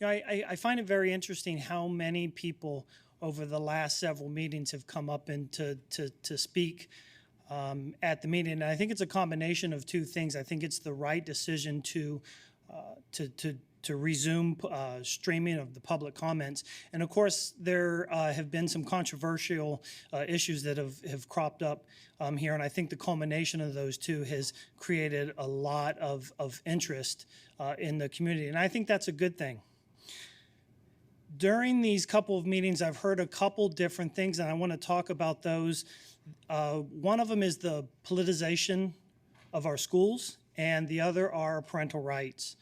I find it very interesting how many people over the last several meetings have come up and to speak at the meeting. And I think it's a combination of two things. I think it's the right decision to resume streaming of the public comments. And of course, there have been some controversial issues that have cropped up here. And I think the culmination of those two has created a lot of interest in the community. And I think that's a good thing. During these couple of meetings, I've heard a couple different things, and I want to talk about those. One of them is the politicization of our schools, and the other are parental rights.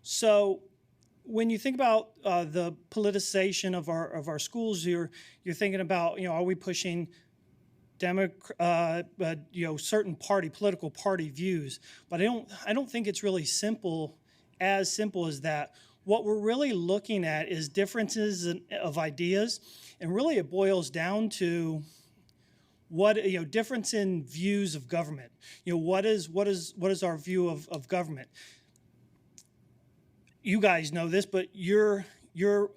So when you think about the politicization of our schools, you're thinking about, are we pushing certain political party views? But I don't think it's really simple as that. What we're really looking at is differences of ideas, and really it boils down to what difference in views of government. What is our view of government? You guys know this, but you're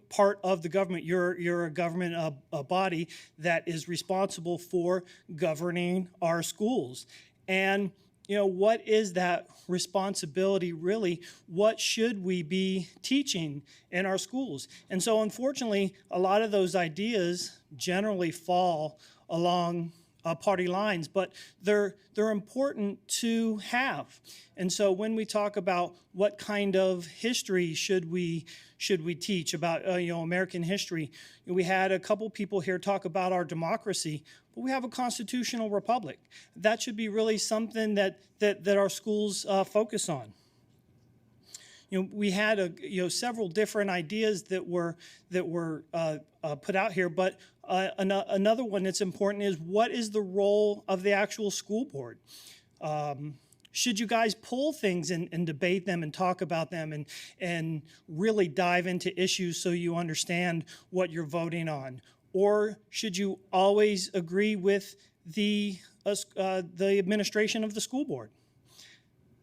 part of the government. You're a government body that is responsible for governing our schools. And what is that responsibility really? What should we be teaching in our schools? And so unfortunately, a lot of those ideas generally fall along party lines, but they're important to have. And so when we talk about what kind of history should we teach about American history, we had a couple people here talk about our democracy, but we have a constitutional republic. That should be really something that our schools focus on. We had several different ideas that were put out here, but another one that's important is, what is the role of the actual school board? Should you guys pull things and debate them and talk about them and really dive into issues so you understand what you're voting on? Or should you always agree with the administration of the school board?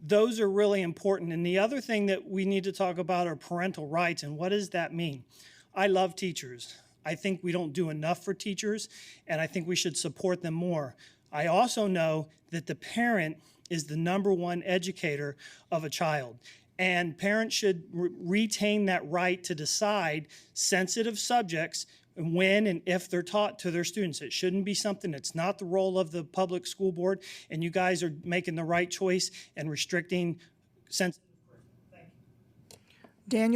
Those are really important. And the other thing that we need to talk about are parental rights, and what does that mean? I love teachers. I think we don't do enough for teachers, and I think we should support them more. I also know that the parent is the #1 educator of a child, and parents should retain that right to decide sensitive subjects when and if they're taught to their students. It shouldn't be something that's not the role of the public school board, and you guys are making the right choice and restricting sensitive. Thank you. Daniel.